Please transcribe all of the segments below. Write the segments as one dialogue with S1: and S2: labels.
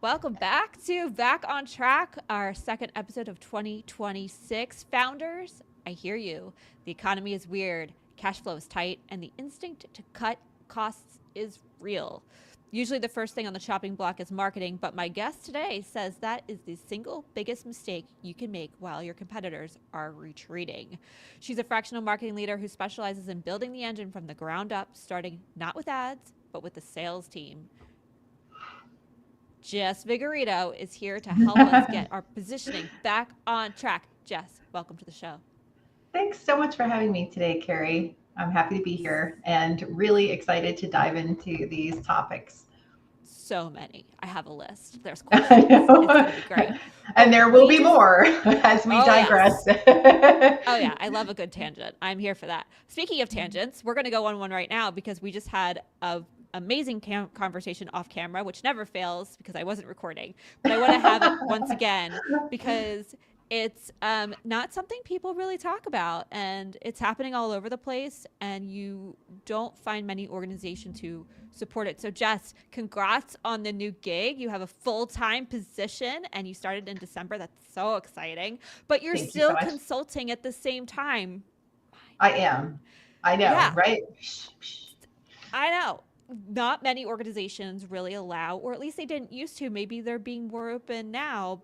S1: Welcome back on track, our second episode of 2026. Founders, I hear you. The economy is weird, cash flow is tight, and the instinct to cut costs is real. Usually, the first thing on the chopping block is marketing, but my guest today says that is the single biggest mistake you can make while your competitors are retreating. She's a fractional marketing leader who specializes in building the engine from the ground up, starting not with ads, but with the sales team. Jess Vigorito is here to help us get our positioning back on track. Jess, welcome to the show.
S2: Thanks so much for having me today, Carrie. I'm happy to be here and really excited to dive into these topips.
S1: So many. I have a list. There's
S2: I
S1: questions. It's
S2: know.
S1: going to be great.
S2: And
S1: But
S2: there will
S1: we
S2: be
S1: just,
S2: more as we
S1: oh,
S2: digress.
S1: yes. Oh, yeah. I love a good tangent. I'm here for that. Speaking of tangents, we're going to go on one right now because we just had a amazing conversation off camera, which never fails because I wasn't recording. But I want to have it once again because it's not something people really talk about, and it's happening all over the place, and you don't find many organizations who support it. So, Jess, congrats on the new gig. You have a full-time position, and you started in December. That's so exciting. But you're
S2: Thank you so
S1: still
S2: much.
S1: consulting at the same time.
S2: I am. I know,
S1: Yeah,
S2: right?
S1: I know. Not many organizations really allow, or at least they didn't used to. Maybe they're being more open now.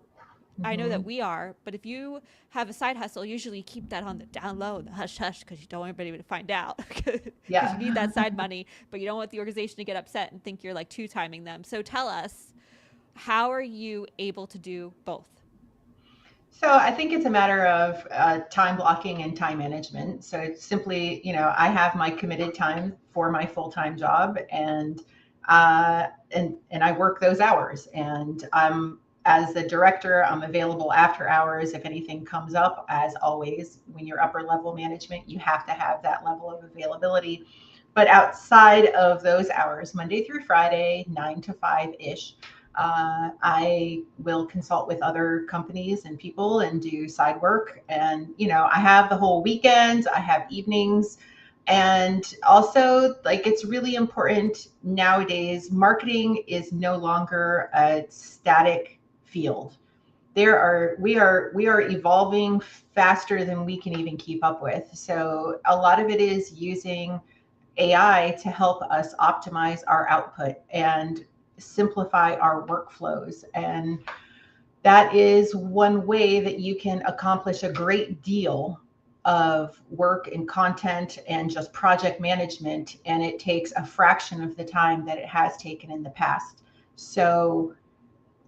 S1: I know that
S2: Hmm.
S1: we are, but if you have a side hustle, usually you keep that on the down low, the hush hush, because you don't want anybody to find out, because you
S2: Yeah.
S1: need that side money, but you don't want the organization to get upset and think you're like two timing them. So tell us, how are you able to do both?
S2: So I think it's a matter of time blocking and time management. So it's simply, I have my committed time for my full-time job, and I work those hours. And as the director, I'm available after hours if anything comes up. As always, when you're upper level management, you have to have that level of availability. But outside of those hours, Monday through Friday, 9 to 5 ish, I will consult with other companies and people and do side work. And, I have the whole weekends, I have evenings. And also, like, it's really important nowadays, marketing is no longer a static field. We are evolving faster than we can even keep up with. So a lot of it is using AI to help us optimize our output and simplify our workflows. And that is one way that you can accomplish a great deal of work and content and just project management. And it takes a fraction of the time that it has taken in the past. So,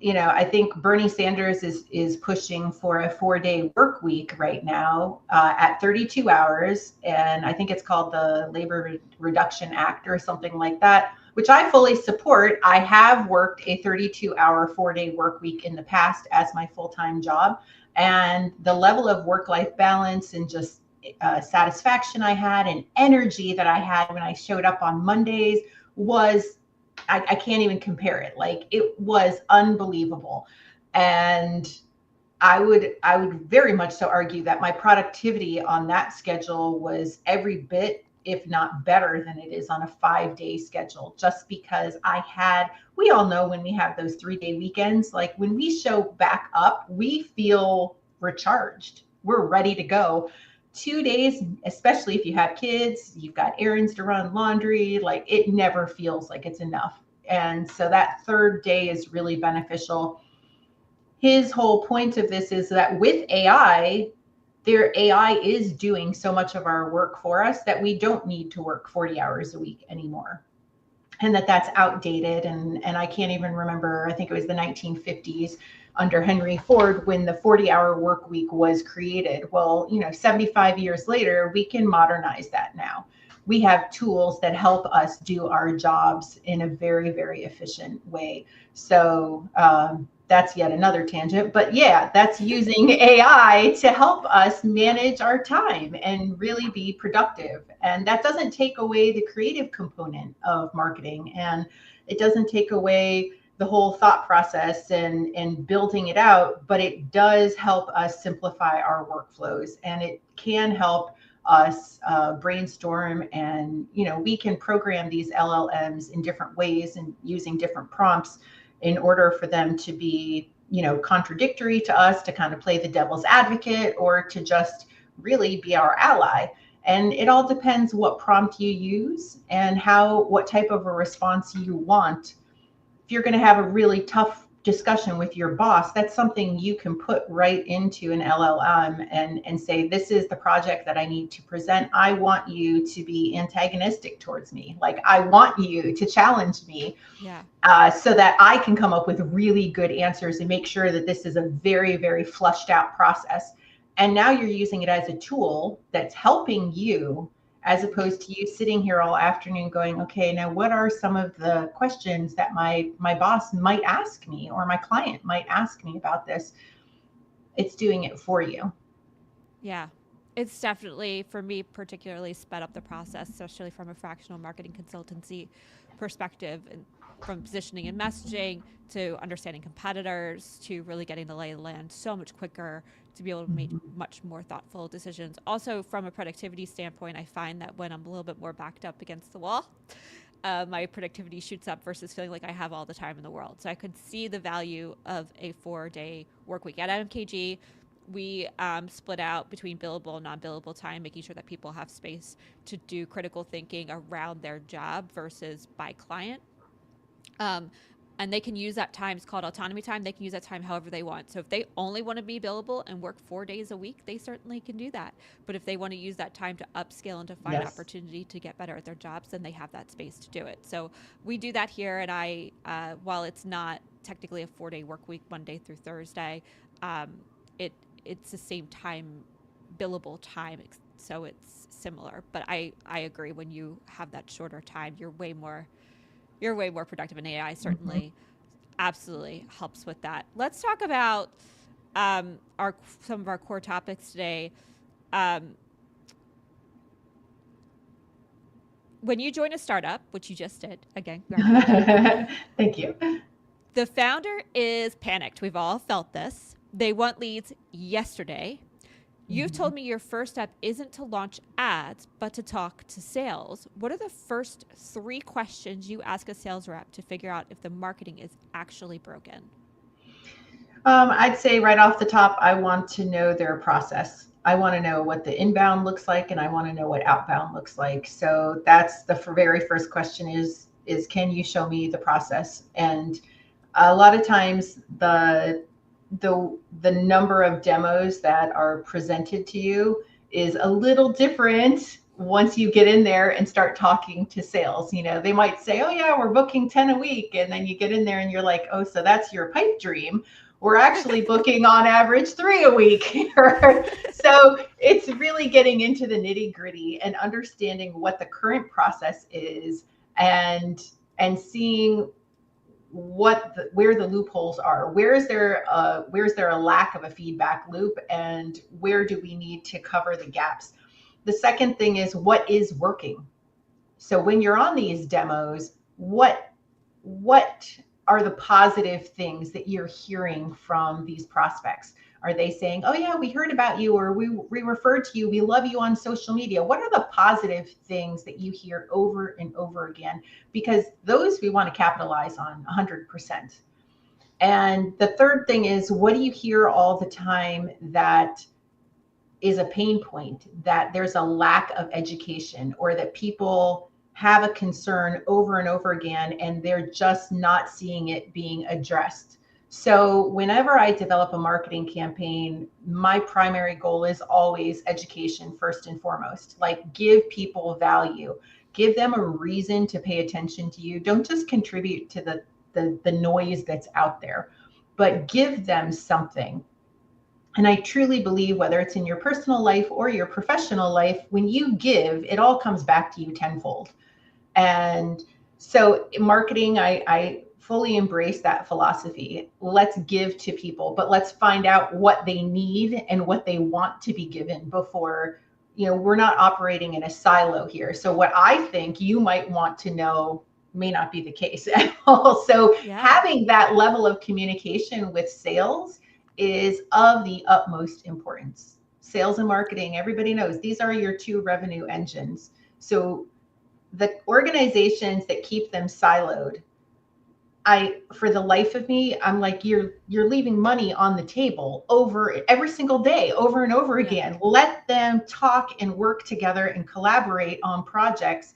S2: I think Bernie Sanders is pushing for a 4-day work week right now at 32 hours, and I think it's called the Labor Reduction Act or something like that, which I fully support. I have worked a 32-hour 4-day work week in the past as my full-time job, and the level of work-life balance and just satisfaction I had and energy that I had when I showed up on Mondays was I can't even compare it. Like, it was unbelievable. And I would very much so argue that my productivity on that schedule was every bit, if not better than it is on a 5-day schedule, just because we all know when we have those 3-day weekends, like when we show back up, we feel recharged. We're ready to go. 2 days, especially if you have kids, you've got errands to run, laundry, like it never feels like it's enough. And so that third day is really beneficial. His whole point of this is that with AI, their AI is doing so much of our work for us that we don't need to work 40 hours a week anymore. And that's outdated. And I can't even remember, I think it was the 1950s under Henry Ford when the 40-hour work week was created. Well, 75 years later, we can modernize that now. We have tools that help us do our jobs in a very, very efficient way. So that's yet another tangent. But yeah, that's using AI to help us manage our time and really be productive. And that doesn't take away the creative component of marketing. And it doesn't take away the whole thought process and building it out, but it does help us simplify our workflows, and it can help us brainstorm. And we can program these LLMs in different ways and using different prompts in order for them to be, contradictory to us, to kind of play the devil's advocate, or to just really be our ally. And it all depends what prompt you use and what type of a response you want. If you're going to have a really tough discussion with your boss, that's something you can put right into an LLM and say, this is the project that I need to present. I want you to be antagonistic towards me. Like, I want you to challenge me.
S1: Yeah.
S2: So that I can come up with really good answers and make sure that this is a very, very flushed out process. And now you're using it as a tool that's helping you, as opposed to you sitting here all afternoon going, okay, now what are some of the questions that my boss might ask me, or my client might ask me about this? It's doing it for you.
S1: Yeah. It's definitely, for me, particularly sped up the process, especially from a fractional marketing consultancy perspective, and from positioning and messaging to understanding competitors to really getting the lay of the land so much quicker to be able to make much more thoughtful decisions. Also, from a productivity standpoint, I find that when I'm a little bit more backed up against the wall, my productivity shoots up versus feeling like I have all the time in the world. So I could see the value of a 4-day work week. At MKG, we split out between billable and non-billable time, making sure that people have space to do critical thinking around their job versus by client. And they can use that time. It's called autonomy time. They can use that time however they want. So if they only want to be billable and work 4 days a week, they certainly can do that. But if they want to use that time to upskill and to find opportunity to get better at their jobs, then they have that space to do it. So we do that here. And I, while it's not technically a 4-day work week, Monday through Thursday, it's the same time, billable time. So it's similar. But I agree, when you have that shorter time, you're way more productive, and AI certainly absolutely helps with that. Let's talk about some of our core topics today. When you join a startup, which you just did, again,
S2: thank you.
S1: The founder is panicked. We've all felt this. They want leads yesterday. You've told me your first step isn't to launch ads, but to talk to sales. What are the first 3 questions you ask a sales rep to figure out if the marketing is actually broken?
S2: I'd say right off the top, I want to know their process. I want to know what the inbound looks like, and I want to know what outbound looks like. So that's the very first question is can you show me the process? And a lot of times the number of demos that are presented to you is a little different once you get in there and start talking to sales. They might say, oh yeah, we're booking 10 a week. And then you get in there and you're like, oh, so that's your pipe dream. We're actually booking on average 3 a week. So it's really getting into the nitty gritty and understanding what the current process is, and seeing where the loopholes are. Where's there a lack of a feedback loop, and where do we need to cover the gaps? The second thing is, what is working? So when you're on these demos, what are the positive things that you're hearing from these prospects? Are they saying, oh yeah, we heard about you, or we referred to you, we love you on social media? What are the positive things that you hear over and over again? Because those we want to capitalize on 100%. And the third thing is, what do you hear all the time that is a pain point, that there's a lack of education, or that people have a concern over and over again and they're just not seeing it being addressed? So whenever I develop a marketing campaign, my primary goal is always education first and foremost. Like, give people value, give them a reason to pay attention to you. Don't just contribute to the noise that's out there, but give them something. And I truly believe, whether it's in your personal life or your professional life, when you give, it all comes back to you tenfold. And so in marketing, I fully embrace that philosophy. Let's give to people, but let's find out what they need and what they want to be given before, we're not operating in a silo here. So what I think you might want to know may not be the case at all. So having that level of communication with sales is of the utmost importance. Sales and marketing, everybody knows these are your 2 revenue engines. So the organizations that keep them siloed for the life of me, I'm like, you're leaving money on the table over every single day, over and over
S1: Yeah.
S2: again. Let them talk and work together and collaborate on projects.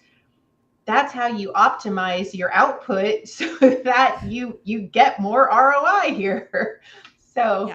S2: That's how you optimize your output so that you get more ROI here. So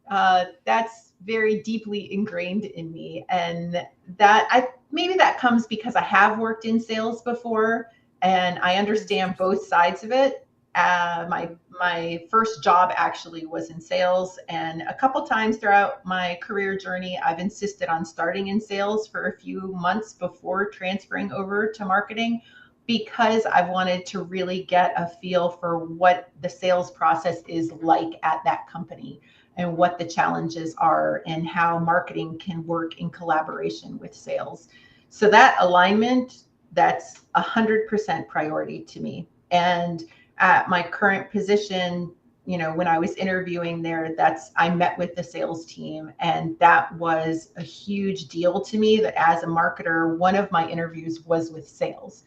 S1: Yeah.
S2: that's very deeply ingrained in me, and that I maybe that comes because I have worked in sales before and I
S1: That's
S2: understand
S1: interesting.
S2: both sides of it. My first job actually was in sales, and a couple times throughout my career journey, I've insisted on starting in sales for a few months before transferring over to marketing because I wanted to really get a feel for what the sales process is like at that company and what the challenges are and how marketing can work in collaboration with sales. So that alignment, that's 100% priority to me. And at my current position, when I was interviewing there, I met with the sales team, and that was a huge deal to me that as a marketer, one of my interviews was with sales.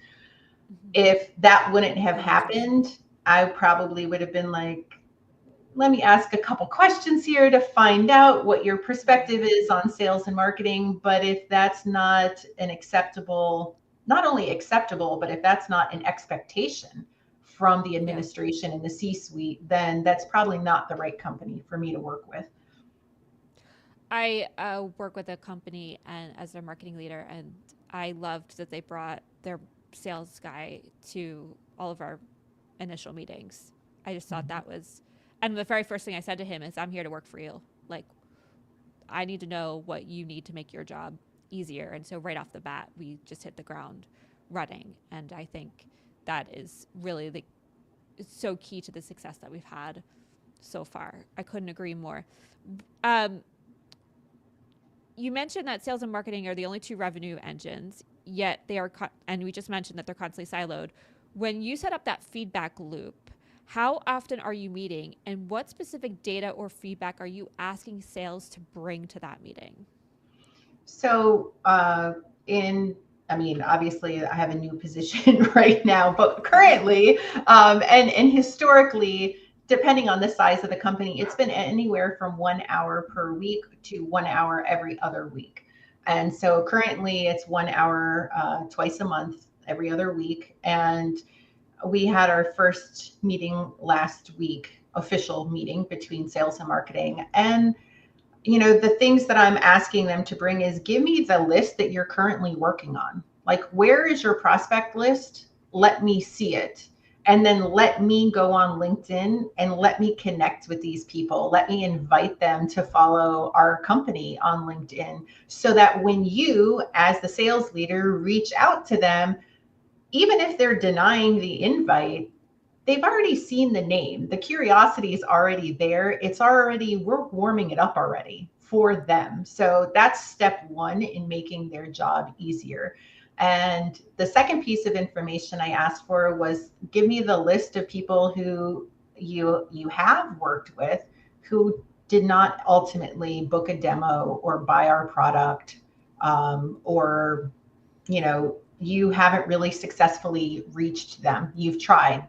S1: Hmm.
S2: If that wouldn't have
S1: Really interesting.
S2: happened, I probably would have been like, let me ask a couple questions here to find out what your perspective
S1: Yeah.
S2: is on sales and marketing. But if that's not an acceptable, not only acceptable, but if that's not an expectation from the
S1: Yeah.
S2: administration and the C-suite, then that's probably not the right company for me to work with.
S1: I work with a company and as their marketing leader, and I loved that they brought their sales guy to all of our initial meetings. I just thought that was, and the very first thing I said to him is, "I'm here to work for you. Like, I need to know what you need to make your job easier." And so right off the bat, we just hit the ground running, and I think that is really it's so key to the success that we've had so far. I couldn't agree more. Um, you mentioned that sales and marketing are the only two revenue engines, yet they are, and we just mentioned that they're constantly siloed. When you set up that feedback loop, how often are you meeting, and what specific data or feedback are you asking sales to bring to that meeting?
S2: So, I mean, obviously, I have a new position right now, but currently, and historically, depending on the size of the company, it's been anywhere from 1 hour per week to 1 hour every other week. And so currently, it's 1 hour twice a month, every other week. And we had our first meeting last week, official meeting between sales and marketing. And the things that I'm asking them to bring is give me the list that you're currently working on. Like, where is your prospect list? Let me see it. And then let me go on LinkedIn and let me connect with these people. Let me invite them to follow our company on LinkedIn so that when you, as the sales leader, reach out to them, even if they're denying the invite, they've already seen the name. The curiosity is already there. We're warming it up already for them. So that's step one in making their job easier. And the second piece of information I asked for was give me the list of people who you have worked with who did not ultimately book a demo or buy our product, or you haven't really successfully reached them. You've tried,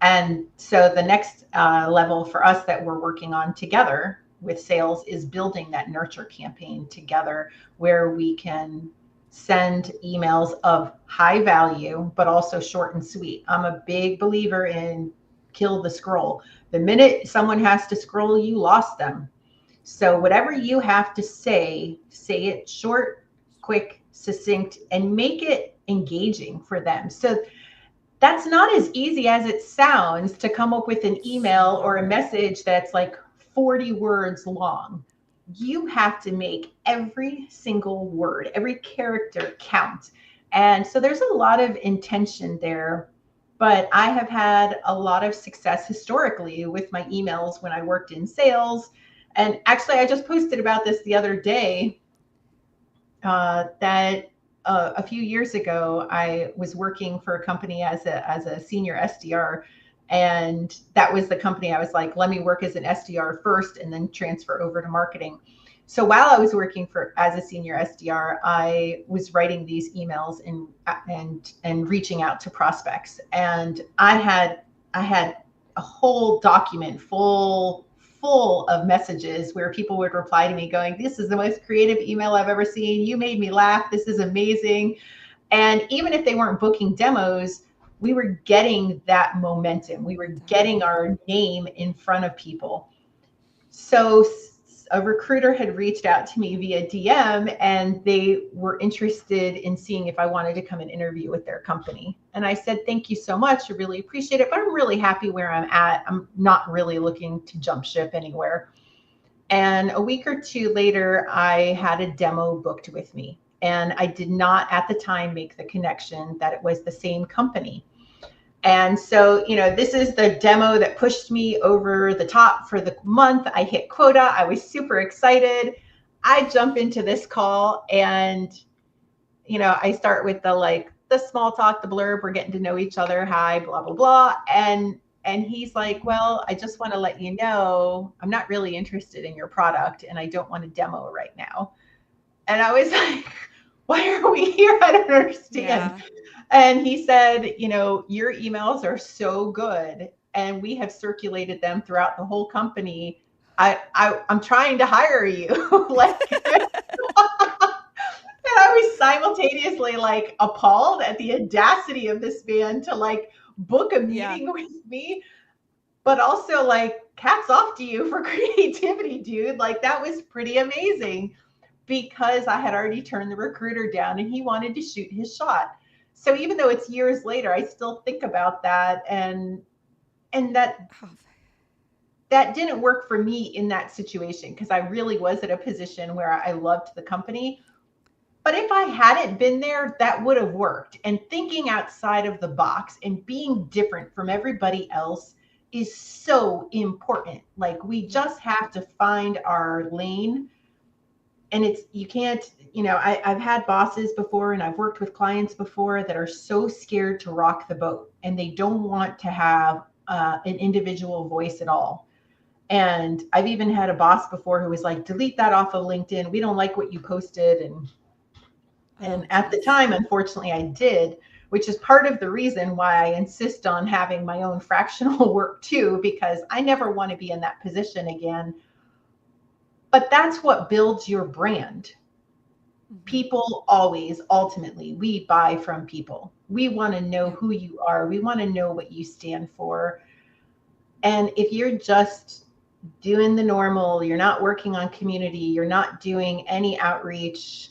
S2: and so the next level for us that we're working on together with sales is building that nurture campaign together where we can send emails of high value, but also short and sweet. I'm a big believer in kill the scroll. The minute someone has to scroll, you lost them. So whatever you have to say it short, quick, succinct, and make it engaging for them. So that's not as easy as it sounds to come up with an
S1: It's so
S2: email or a
S1: hard.
S2: message that's like 40 words long. You have to make every single word, every character count. And so there's a lot of intention there. But I have had a lot of success historically with my emails when I worked in sales. And actually, I just posted about this the other day, that a few years ago, I was working for a company as a senior SDR, and that was the company I was like, let me work as an SDR first, and then transfer over to marketing. So while I was working for as a senior SDR, I was writing these emails and reaching out to prospects, and I had a whole document full of messages where people would reply to me going, this is the most creative email I've ever seen. You made me laugh. This is amazing. And even if they weren't booking demos, we were getting that momentum. We were getting our name in front of people. So a recruiter had reached out to me via DM, and they were interested in seeing if I wanted to come and interview with their company. And I said, thank you so much. I really appreciate it, but I'm really happy where I'm at. I'm not really looking to jump ship anywhere. And a week or two later, I had a demo booked with me. And I did not at the time make the connection that it was the same company. And so, this is the demo that pushed me over the top for the month. I hit quota. I was super excited. I jump into this call and, I start with the small talk, the blurb, we're getting to know each other. Hi, blah, blah, blah. And he's like, well, I just want to let you know, I'm not really interested in your product and I don't want a demo right now. And I was like, why are we here? I don't understand. Yeah. And he said, your emails are so good and we have circulated them throughout the whole company. I'm trying to hire you. And I was simultaneously appalled at the audacity of this man to book a meeting with me, but also hats off to you for creativity, dude. That was pretty amazing, because I had already turned the recruiter down and he wanted to shoot his shot. So even though it's years later, I still think about that, and that didn't work for me in that situation, because I really was at a position where I loved the company. But if I hadn't been there, that would have worked. And thinking outside of the box and being different from everybody else is so important. We just have to find our lane. And you can't, I've had bosses before and I've worked with clients before that are so scared to rock the boat, and they don't want to have an individual voice at all. And I've even had a boss before who was like, delete that off of LinkedIn. We don't like what you posted. And at the time, unfortunately, I did, which is part of the reason why I insist on having my own fractional work too, because I never want to be in that position again. But that's what builds your brand. People always, ultimately, we buy from people. We want to know who you are. We want to know what you stand for. And if you're just doing the normal, you're not working on community, you're not doing any outreach,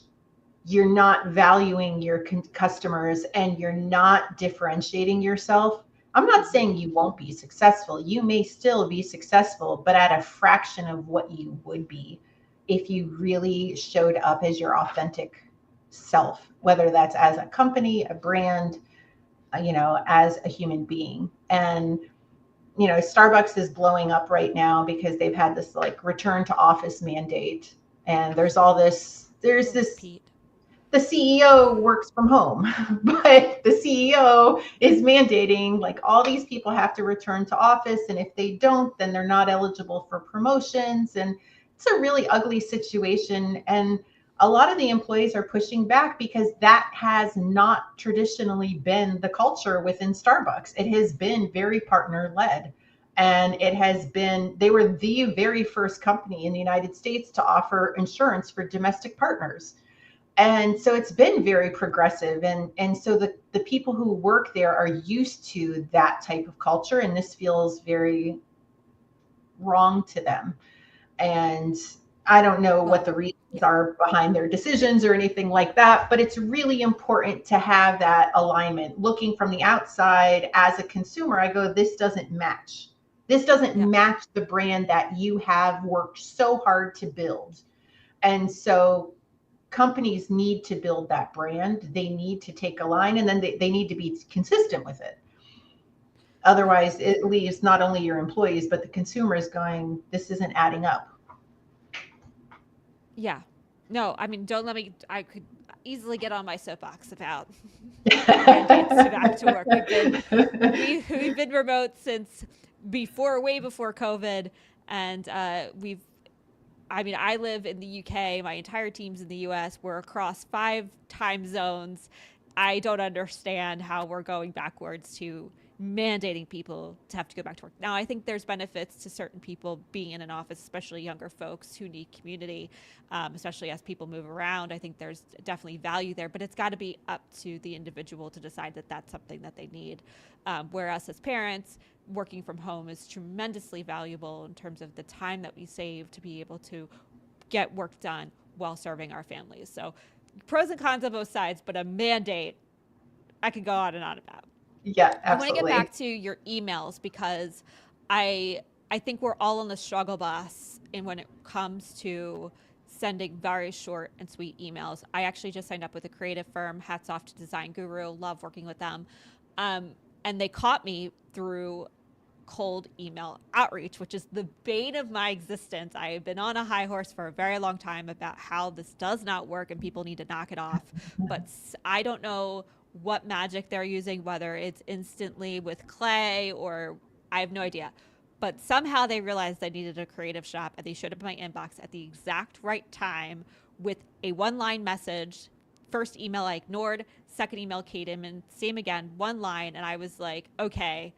S2: you're not valuing your customers, and you're not differentiating yourself, I'm not saying you won't be successful. You may still be successful, but at a fraction of what you would be if you really showed up as your authentic self, whether that's as a company, a brand, as a human being. And, Starbucks is blowing up right now because they've had this return to office mandate. And there's this, the CEO works from home, but the CEO is mandating all these people have to return to office. And if they don't, then they're not eligible for promotions. And it's a really ugly situation. And a lot of the employees are pushing back because that has not traditionally been the culture within Starbucks. It has been very partner led. And they were the very first company in the United States to offer insurance for domestic partners. And so it's been very progressive. And so the people who work there are used to that type of culture. And this feels very wrong to them. And I don't know what the reasons are behind their decisions or anything like that, but it's really important to have that alignment. Looking from the outside as a consumer, I go, this doesn't match. This doesn't match the brand that you have worked so hard to build. And so companies need to build that brand. They need to take a line, and then they need to be consistent with it. Otherwise, it leaves not only your employees, but the consumers going, this isn't adding up.
S1: Yeah. No, I mean, I could easily get on my soapbox about mandates to back to work. We've been remote since way before COVID. And I live in the UK. My entire team's in the US. We're across 5 time zones. I don't understand how we're going backwards to mandating people to have to go back to work. Now, I think there's benefits to certain people being in an office, especially younger folks who need community, especially as people move around. I think there's definitely value there, but it's got to be up to the individual to decide that that's something that they need. Whereas as parents, working from home is tremendously valuable in terms of the time that we save to be able to get work done while serving our families. So pros and cons on both sides, but a mandate I could go on and on about.
S2: Yeah,
S1: I want to get
S2: absolutely.
S1: back to your emails because I think we're all on the struggle bus in when it comes to sending very short and sweet emails. I actually just signed up with a creative firm. Hats off to Design Guru. Love working with them. And they caught me through cold email outreach, which is the bane of my existence. I have been on a high horse for a very long time about how this does not work and people need to knock it off. But I don't know what magic they're using, whether it's instantly with clay or I have no idea. But somehow they realized I needed a creative shop and they showed up in my inbox at the exact right time with a one-line message. First email I ignored, second email came in, same again, one line. And I was like, okay,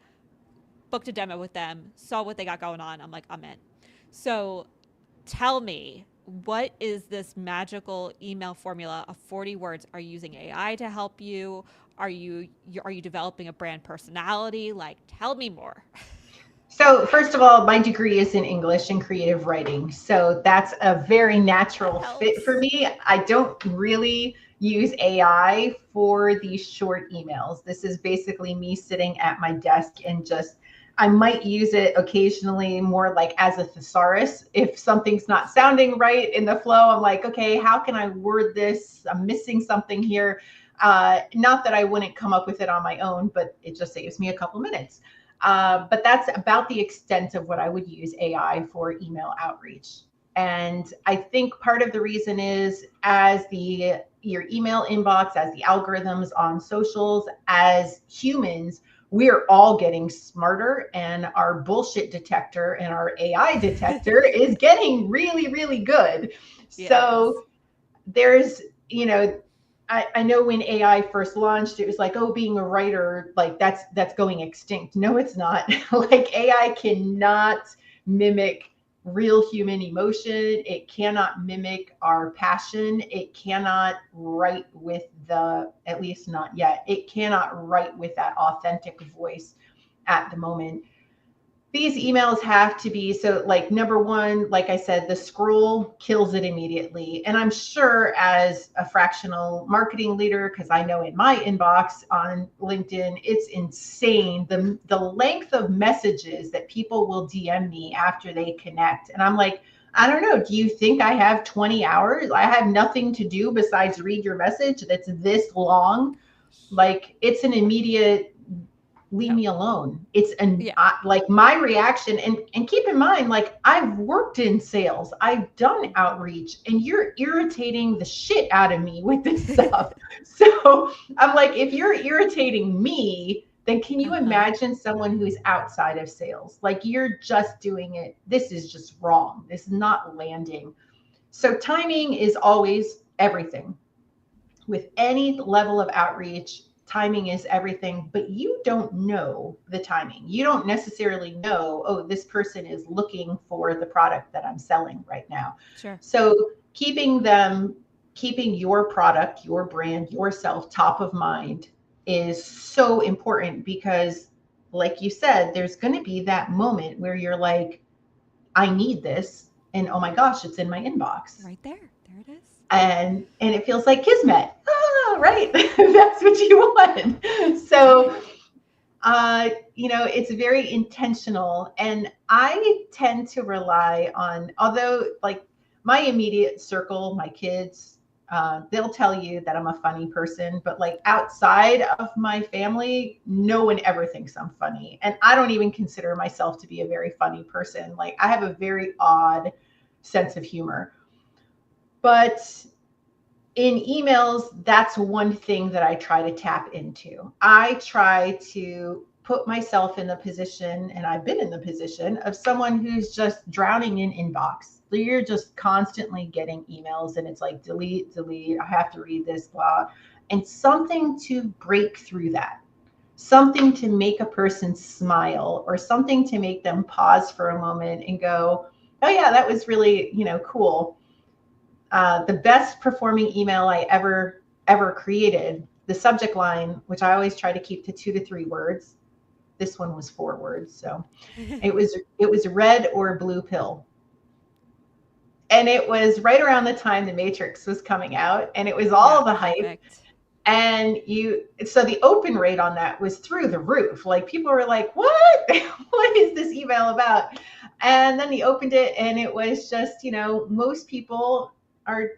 S1: booked a demo with them, saw what they got going on. I'm like, I'm in. So tell me, what is this magical email formula of 40 words? Are you using AI to help you? Are you developing a brand personality? Like, tell me more.
S2: So first of all, my degree is in English and creative writing. So that's a very natural fit for me. I don't really use AI for these short emails. This is basically me sitting at my desk and just, I might use it occasionally more like as a thesaurus. If something's not sounding right in the flow, I'm like, okay, how can I word this? I'm missing something here. Not that I wouldn't come up with it on my own, but it just saves me a couple minutes. But that's about the extent of what I would use AI for email outreach. And I think part of the reason is as your email inbox, as the algorithms on socials, as humans, we're all getting smarter and our bullshit detector and our AI detector is getting really, really good.
S1: Yes.
S2: So there's, I know when AI first launched, it was like, oh, being a writer, like that's going extinct. No, it's not. Like AI cannot mimic real human emotion. It cannot mimic our passion. It cannot write with at least not yet, it cannot write with that authentic voice at the moment. These emails have to be, so like number one, like I said, the scroll kills it immediately. And I'm sure as a fractional marketing leader, because I know in my inbox on LinkedIn, it's insane. The length of messages that people will DM me after they connect. And I'm like, I don't know. Do you think I have 20 hours? I have nothing to do besides read your message that's this long. Like it's an immediate leave me alone. It's like my reaction. And keep in mind, like I've worked in sales, I've done outreach, and you're irritating the shit out of me with this stuff. So I'm like, if you're irritating me, then can you imagine someone who's outside of sales? Like you're just doing it. This is just wrong. This is not landing. So timing is always everything. With any level of outreach, timing is everything, but you don't know the timing. You don't necessarily know, oh, this person is looking for the product that I'm selling right now.
S1: Sure.
S2: So keeping your product, your brand, yourself top of mind is so important because, like you said, there's going to be that moment where you're like, I need this. And oh my gosh, it's in my inbox.
S1: Right there. There it is.
S2: And it feels like kismet. Oh, right. That's what you want. So, it's very intentional. And I tend to rely on, although like my immediate circle, my kids, they'll tell you that I'm a funny person, but like outside of my family, no one ever thinks I'm funny. And I don't even consider myself to be a very funny person. Like I have a very odd sense of humor. But in emails, that's one thing that I try to tap into. I try to put myself in the position, and I've been in the position of someone who's just drowning in inbox. You're just constantly getting emails and it's like, delete, I have to read this, blah, and something to break through that. something to make a person smile or something to make them pause for a moment and go, oh yeah, that was really, cool. The best performing email I ever created, the subject line, which I always try to keep to 2 to 3 words. This one was 4 words. So it was red or blue pill. And it was right around the time the Matrix was coming out, and it was all the hype.
S1: Perfect.
S2: And so the open rate on that was through the roof. Like people were like, what? What is this email about? And then he opened it and it was just, most people are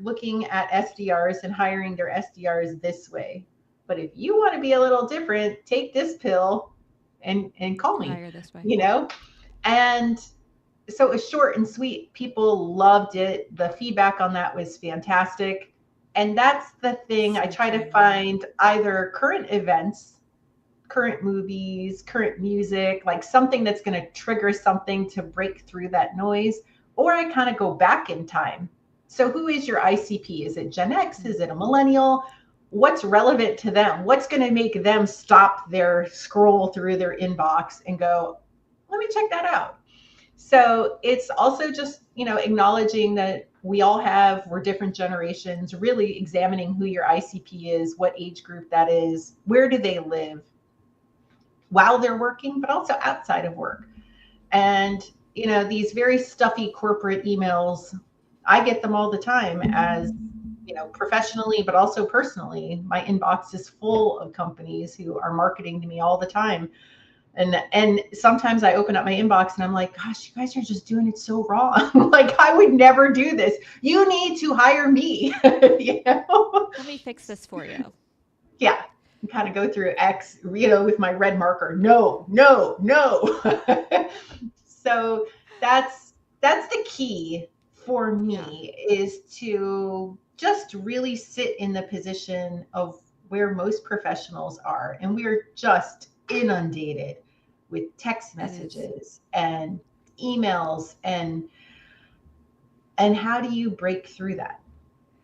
S2: looking at SDRs and hiring their SDRs this way. But if you want to be a little different, take this pill and call me,
S1: Hire this way.
S2: And so it was short and sweet. People loved it. The feedback on that was fantastic. And that's the thing. I try to find either current events, current movies, current music, like something that's going to trigger something to break through that noise, or I kind of go back in time. So who is your ICP? Is it Gen X? Is it a millennial? What's relevant to them? What's going to make them stop their scroll through their inbox and go, let me check that out? So it's also just, acknowledging that we're different generations, really examining who your ICP is, what age group that is, where do they live while they're working, but also outside of work. And, these very stuffy corporate emails, I get them all the time as, professionally, but also personally. My inbox is full of companies who are marketing to me all the time. And sometimes I open up my inbox and I'm like, gosh, you guys are just doing it so wrong. Like I would never do this. You need to hire me.
S1: Let me fix this for you.
S2: Yeah. And kind of go through X, with my red marker. No. So that's the key for me, is to just really sit in the position of where most professionals are. And we're just inundated with text messages and emails, and how do you break through that?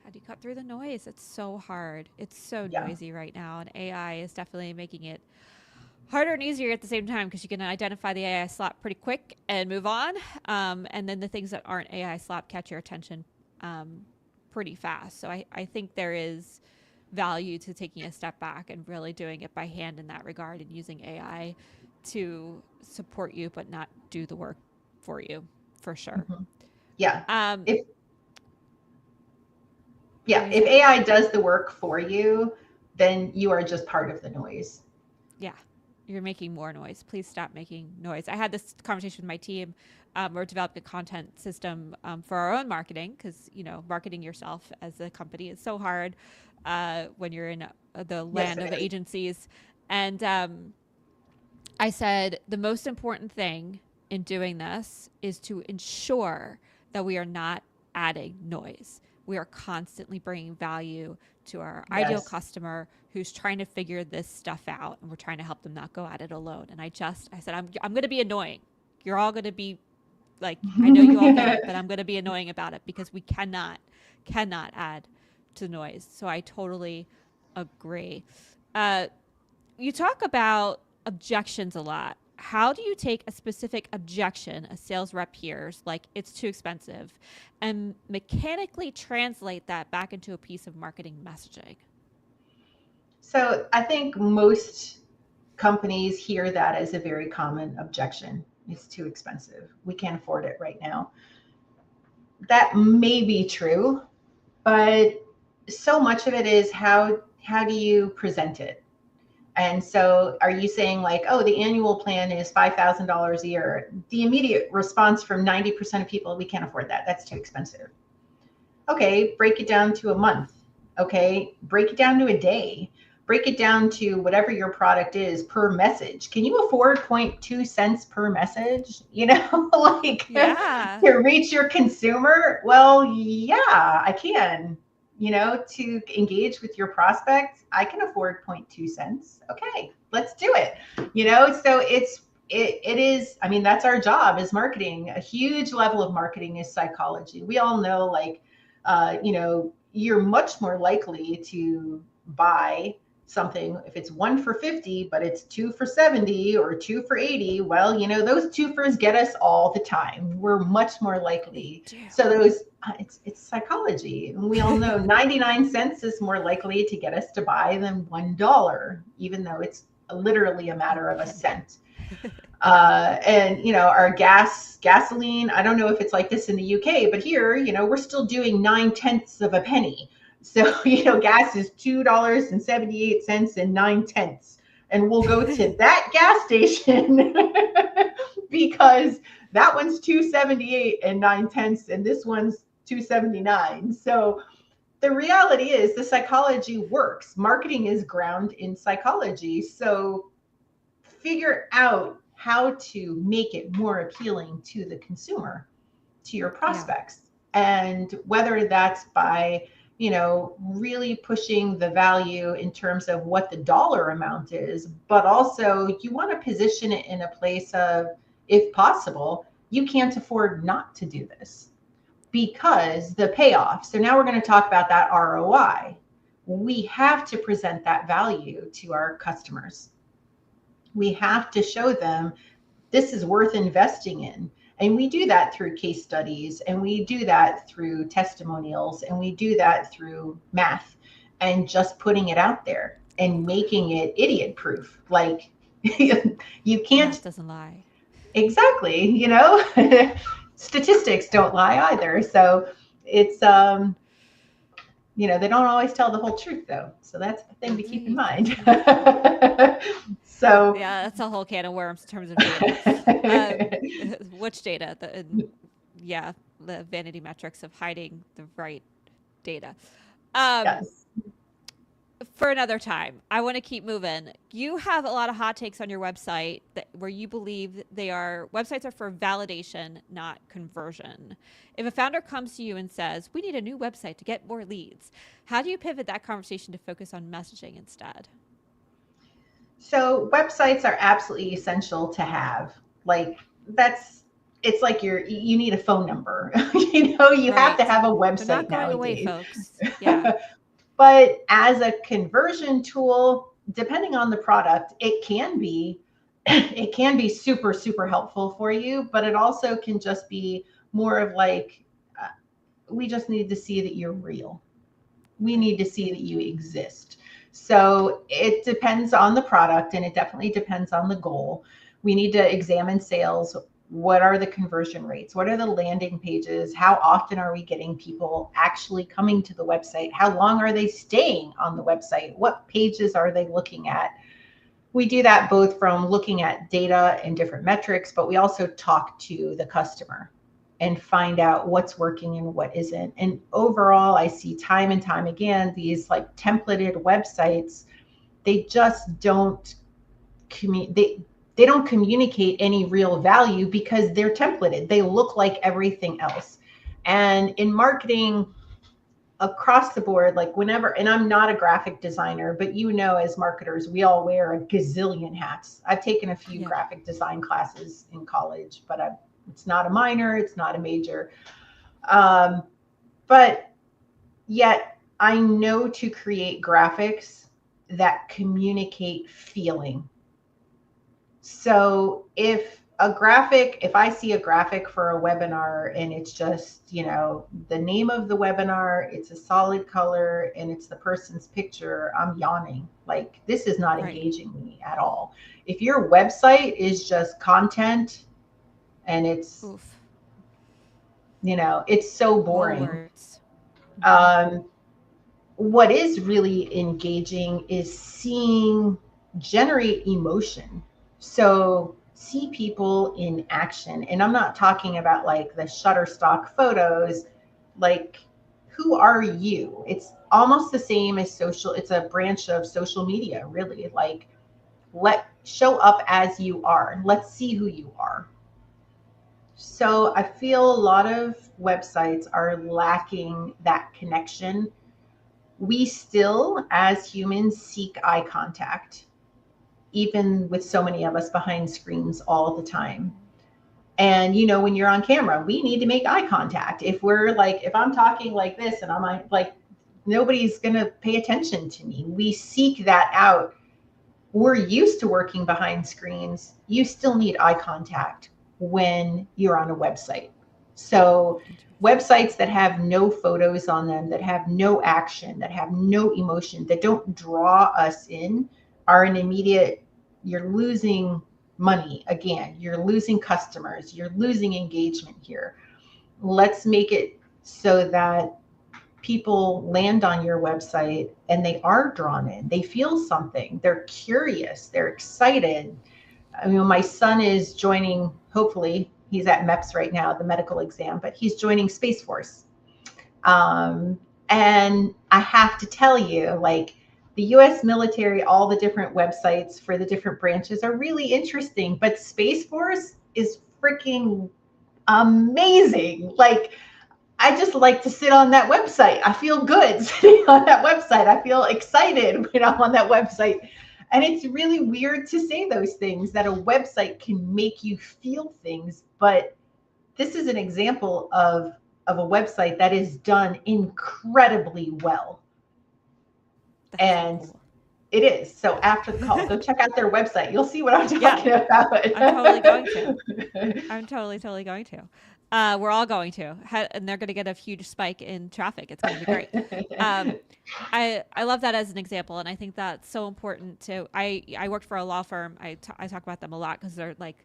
S1: How do you cut through the noise? It's so hard. It's so noisy right now, and AI is definitely making it harder and easier at the same time, because you can identify the AI slop pretty quick and move on, and then the things that aren't AI slop catch your attention pretty fast. So I think there is value to taking a step back and really doing it by hand in that regard, and using AI to support you but not do the work for you, for sure.
S2: Mm-hmm. Yeah. If AI does the work for you, then you are just part of the noise.
S1: Yeah. You're making more noise. Please stop making noise. I had this conversation with my team. We're developing a content system for our own marketing, because, marketing yourself as a company is so hard when you're in the land of agencies. And I said, the most important thing in doing this is to ensure that we are not adding noise. We are constantly bringing value to our ideal customer who's trying to figure this stuff out, and we're trying to help them not go at it alone. And I said, I'm going to be annoying. You're all going to be like, I know you all get it, but I'm going to be annoying about it, because we cannot add to noise. So I totally agree. You talk about objections a lot. How do you take a specific objection a sales rep hears, like it's too expensive, and mechanically translate that back into a piece of marketing messaging?
S2: So I think most companies hear that as a very common objection. It's too expensive. We can't afford it right now. That may be true, but so much of it is how do you present it? And so are you saying like, oh, the annual plan is $5,000 a year? The immediate response from 90% of people, we can't afford that. That's too expensive. Okay, break it down to a month. Okay, break it down to a day. Break it down to whatever your product is per message. Can you afford 0.2 cents per message? To reach your consumer? Well, yeah, I can. To engage with your prospects, I can afford 0.2 cents. Okay, let's do it. So it is, I mean, that's our job as marketing. A huge level of marketing is psychology. We all know, you're much more likely to buy something, if it's 1 for 50, but it's 2 for 70 or 2 for 80, well, those twofers get us all the time. We're much more likely. So those, it's psychology. And we all know 99 cents is more likely to get us to buy than $1, even though it's literally a matter of a cent. And our gasoline, I don't know if it's like this in the UK, but here, we're still doing 9/10 of a penny. So, gas is $2.78 and 9/10. And we'll go to that gas station because that one's $2.78 and 9/10, and this one's $2.79. So the reality is the psychology works. Marketing is ground in psychology. So figure out how to make it more appealing to the consumer, to your prospects. And whether that's by really pushing the value in terms of what the dollar amount is, but also you want to position it in a place of, if possible, you can't afford not to do this because the payoff. So now we're going to talk about that ROI. We have to present that value to our customers. We have to show them this is worth investing in. And we do that through case studies, and we do that through testimonials, and we do that through math and just putting it out there and making it idiot proof. Like you can't.
S1: Math doesn't lie.
S2: Exactly. Statistics don't lie either. So it's, they don't always tell the whole truth though. So that's the thing to keep in mind. So
S1: yeah, that's a whole can of worms in terms of data. Which data? The vanity metrics of hiding the right data.
S2: Yes.
S1: For another time, I want to keep moving. You have a lot of hot takes on your website where you believe websites are for validation, not conversion. If a founder comes to you and says, we need a new website to get more leads, how do you pivot that conversation to focus on messaging instead?
S2: So websites are absolutely essential to have. It's like you need a phone number. You have to have a website.
S1: They're not going away, folks. Yeah.
S2: But as a conversion tool, depending on the product, it can be super, super helpful for you, but it also can just be more of like, we just need to see that you're real. We need to see that you exist. So it depends on the product, and it definitely depends on the goal. We need to examine sales. What are the conversion rates? What are the landing pages? How often are we getting people actually coming to the website? How long are they staying on the website? What pages are they looking at? We do that both from looking at data and different metrics, but we also talk to the customer and find out what's working and what isn't. And overall, I see time and time again, these like templated websites, they just don't they don't communicate any real value because they're templated. They look like everything else. And in marketing across the board, like whenever, and I'm not a graphic designer, but as marketers, we all wear a gazillion hats. I've taken a few graphic design classes in college, but it's not a minor, it's not a major. But yet I know to create graphics that communicate feeling. So if I see a graphic for a webinar and it's just, the name of the webinar, it's a solid color and it's the person's picture, I'm yawning. Like, this is not engaging me at all. If your website is just content and it's, it's so boring. What is really engaging is generate emotion. So see people in action. And I'm not talking about like the Shutterstock photos, like, who are you? It's almost the same as it's a branch of social media, really. Like, show up as you are. Let's see who you are. So I feel a lot of websites are lacking that connection. We still, as humans, seek eye contact, even with so many of us behind screens all the time. And, when you're on camera, we need to make eye contact. If I'm talking like this and I'm like, nobody's going to pay attention to me. We seek that out. We're used to working behind screens. You still need eye contact when you're on a website. So websites that have no photos on them, that have no action, that have no emotion, that don't draw us in, are an immediate, you're losing money again, you're losing customers, you're losing engagement here. Let's make it so that people land on your website and they are drawn in, they feel something, they're curious, they're excited. I mean, my son is joining, hopefully, he's at MEPS right now, the medical exam, but he's joining Space Force. And I have to tell you, like, the US military, all the different websites for the different branches are really interesting, but Space Force is freaking amazing. Like, I just like to sit on that website. I feel good sitting on that website. I feel excited when I'm on that website. And it's really weird to say those things, that a website can make you feel things. But this is an example of a website that is done incredibly well.
S1: That's
S2: And
S1: so cool.
S2: it is. So after the call, go check out their website. You'll see what I'm talking about.
S1: I'm totally going to. I'm totally going to. We're all going to, and they're going to get a huge spike in traffic. It's going to be great. I love that as an example, and I think that's so important too. I worked for a law firm. I talk about them a lot because they're like,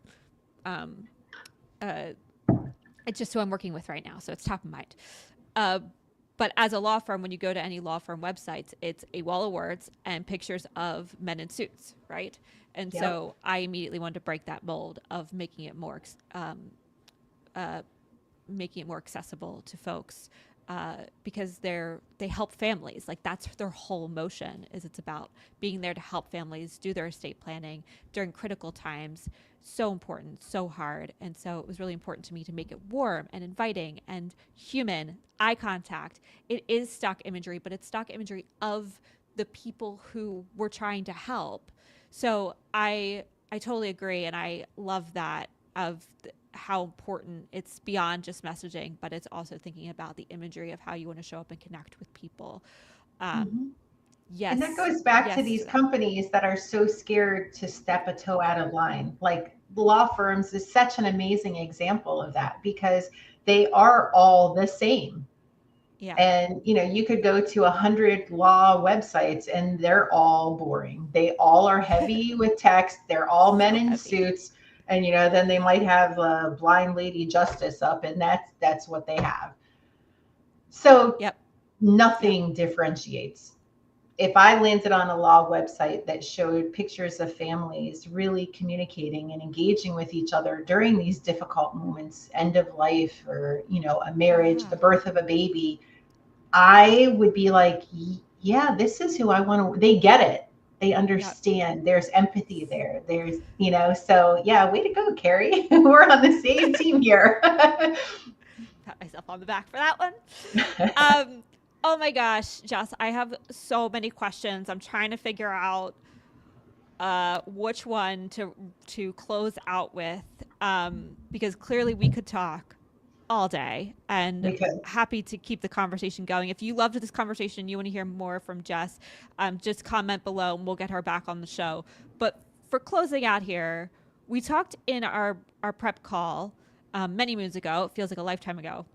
S1: it's just who I'm working with right now, so it's top of mind. But as a law firm, when you go to any law firm websites, it's a wall of words and pictures of men in suits, right? And so I immediately wanted to break that mold of making it more accessible to folks, because they help families. Like, that's their whole motion, is it's about being there to help families do their estate planning during critical times. So important, so hard. And so it was really important to me to make it warm and inviting and human, eye contact. It is stock imagery, but it's stock imagery of the people who we're trying to help. So I totally agree, and I love that of how important it's beyond just messaging, but it's also thinking about the imagery of how you want to show up and connect with people. Yes.
S2: And that goes back
S1: yes
S2: to these companies that are so scared to step a toe out of line. Like, law firms is such an amazing example of that, because they are all the same.
S1: Yeah.
S2: And, you could go to 100 law websites and they're all boring. They all are heavy with text. They're all men in suits. And, then they might have a blind lady justice up, and that's what they have. So nothing differentiates. If I landed on a law website that showed pictures of families really communicating and engaging with each other during these difficult moments, end of life, or, a marriage, the birth of a baby, I would be like, yeah, this is who I want to, they get it. They understand. There's empathy there. There's, so yeah, way to go, Carrie. We're on the same team here.
S1: Pat myself on the back for that one. Oh my gosh, Jess, I have so many questions. I'm trying to figure out which one to close out with, because clearly we could talk all day, and happy to keep the conversation going. If you loved this conversation, you want to hear more from Jess, just comment below and we'll get her back on the show. But for closing out here, we talked in our prep call many moons ago. It feels like a lifetime ago.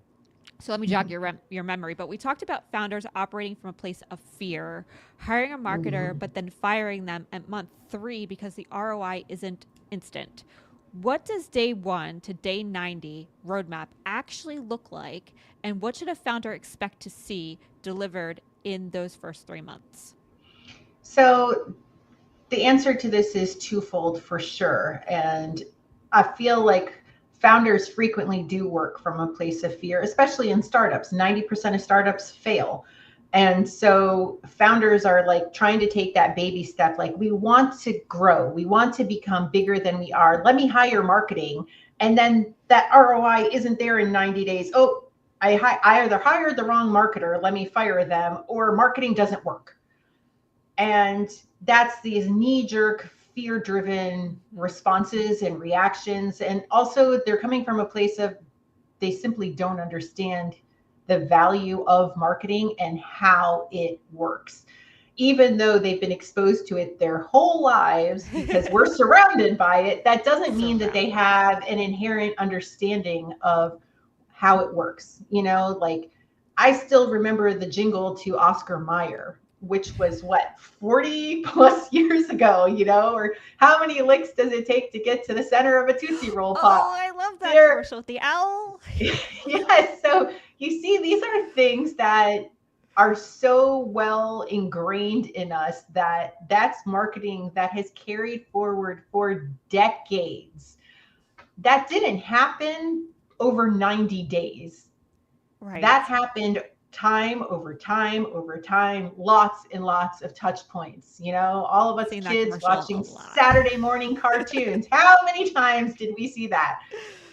S1: So let me jog your memory. But we talked about founders operating from a place of fear, hiring a marketer, but then firing them at month 3 because the ROI isn't instant. What does day 1 to day 90 roadmap actually look like? And what should a founder expect to see delivered in those first 3 months?
S2: So the answer to this is twofold for sure. And I feel like founders frequently do work from a place of fear, especially in startups. 90% of startups fail. And so founders are like trying to take that baby step. Like, we want to grow. We want to become bigger than we are. Let me hire marketing. And then that ROI isn't there in 90 days. Oh, I either hired the wrong marketer, let me fire them, or marketing doesn't work. And that's these knee-jerk, fear-driven responses and reactions. And also they're coming from a place of, they simply don't understand the value of marketing and how it works. Even though they've been exposed to it their whole lives because we're surrounded by it, that doesn't mean that they have an inherent understanding of how it works. Like I still remember the jingle to Oscar Mayer, which was what, 40 plus years ago, or how many licks does it take to get to the center of a Tootsie Roll Pop?
S1: Oh, I love that commercial with the owl.
S2: Yes. So you see, these are things that are so well ingrained in us that that's marketing that has carried forward for decades. That didn't happen over 90 days.
S1: Right.
S2: That happened time over time over time, lots and lots of touch points. All of us
S1: Seen that
S2: kids
S1: commercial
S2: watching
S1: a lot.
S2: Saturday morning cartoons. How many times did we see that?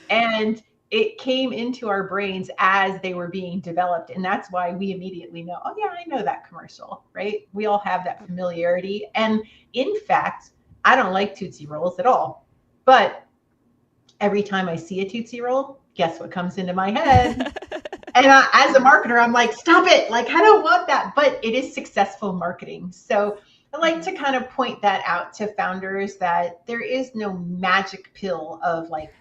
S2: And it came into our brains as they were being developed. And that's why we immediately know, oh, yeah, I know that commercial, right? We all have that familiarity. And in fact, I don't like Tootsie Rolls at all. But every time I see a Tootsie Roll, guess what comes into my head? And as a marketer, I'm like, stop it. Like, I don't want that. But it is successful marketing. So I like to kind of point that out to founders that there is no magic pill of like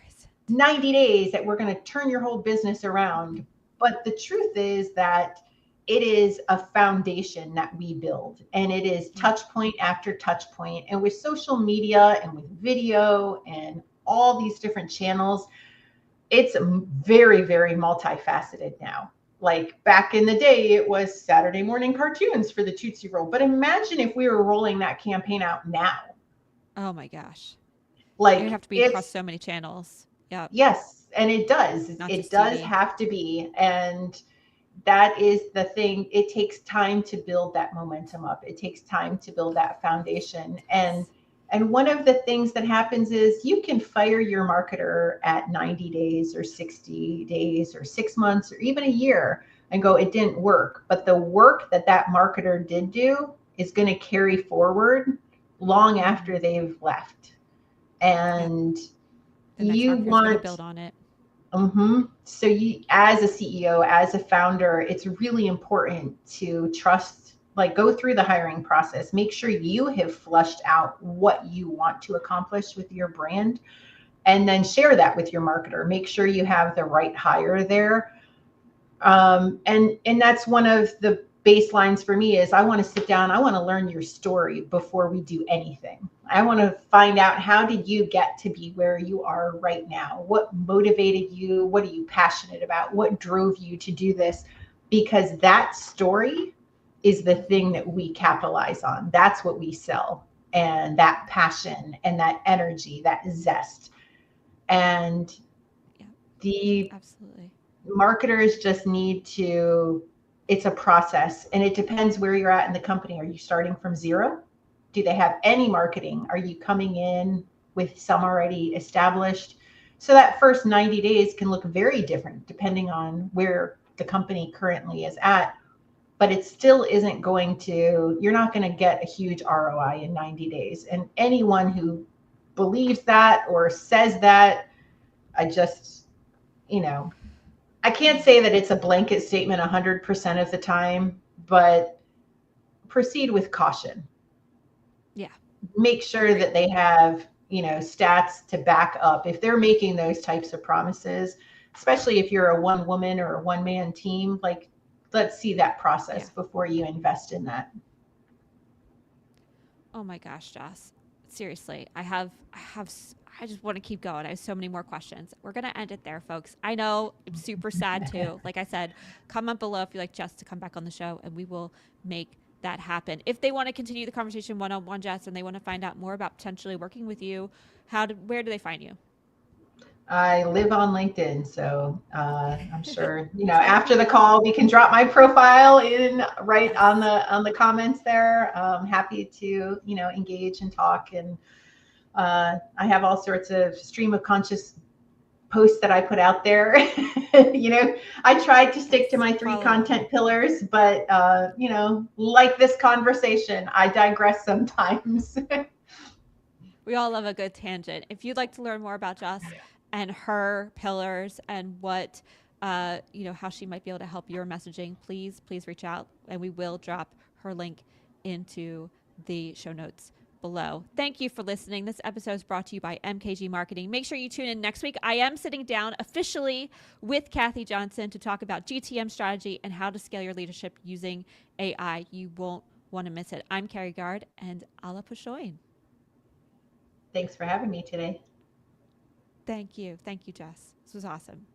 S2: 90 days that we're going to turn your whole business around. But the truth is that it is a foundation that we build, and it is touch point after touch point. And with social media and with video and all these different channels, it's very, very multifaceted now. Like back in the day, it was Saturday morning cartoons for the Tootsie Roll. But imagine if we were rolling that campaign out now.
S1: Oh my gosh.
S2: Like
S1: you have to be across so many channels. Yeah.
S2: Yes, and it does. It does have to be. And that is the thing. It takes time to build that momentum up. It takes time to build that foundation. And one of the things that happens is you can fire your marketer at 90 days or 60 days or 6 months or even a year and go, it didn't work. But the work that that marketer did do is going to carry forward long after they've left. And you want
S1: to build on it.
S2: So you, as a CEO, as a founder, it's really important to trust, like go through the hiring process, make sure you have flushed out what you want to accomplish with your brand, and then share that with your marketer. Make sure you have the right hire there. And that's one of the baselines for me is I want to sit down. I want to learn your story before we do anything. I want to find out, how did you get to be where you are right now? What motivated you? What are you passionate about? What drove you to do this? Because that story is the thing that we capitalize on. That's what we sell. And that passion and that energy, that zest. And
S1: absolutely.
S2: Marketers just need to, it's a process, and it depends where you're at in the company. Are you starting from zero? Do they have any marketing? Are you coming in with some already established? So that first 90 days can look very different depending on where the company currently is at, but it still isn't going to, you're not going to get a huge ROI in 90 days. And anyone who believes that or says that, I just, I can't say that it's a blanket statement 100% of the time, but proceed with caution.
S1: Yeah.
S2: Make sure that they have, stats to back up. If they're making those types of promises, especially if you're a one woman or a one man team, like let's see that process before you invest in that.
S1: Oh my gosh, Jess. Seriously, I just want to keep going. I have so many more questions. We're going to end it there, folks. I know I'm super sad too. Like I said, comment below if you'd like Jess to come back on the show, and we will make that happen. If they want to continue the conversation one-on-one, Jess, and they want to find out more about potentially working with you, where do they find you?
S2: I live on LinkedIn, so I'm sure after the call we can drop my profile in right on the comments there. Happy to engage and talk, and I have all sorts of stream of conscious posts that I put out there. I tried to stick to my 3 content pillars, but like this conversation, I digress sometimes.
S1: We all love a good tangent. If you'd like to learn more about Jess and her pillars and what how she might be able to help your messaging, please reach out, and we will drop her link into the show notes below. Thank you for listening. This episode is brought to you by MKG Marketing. Make sure you tune in next week. I am sitting down officially with Kathy Johnson to talk about GTM strategy and how to scale your leadership using AI. You won't want to miss it. I'm Carrie Gard, and Alla Pushoin.
S2: Thanks for having me today.
S1: Thank you, Jess. This was awesome.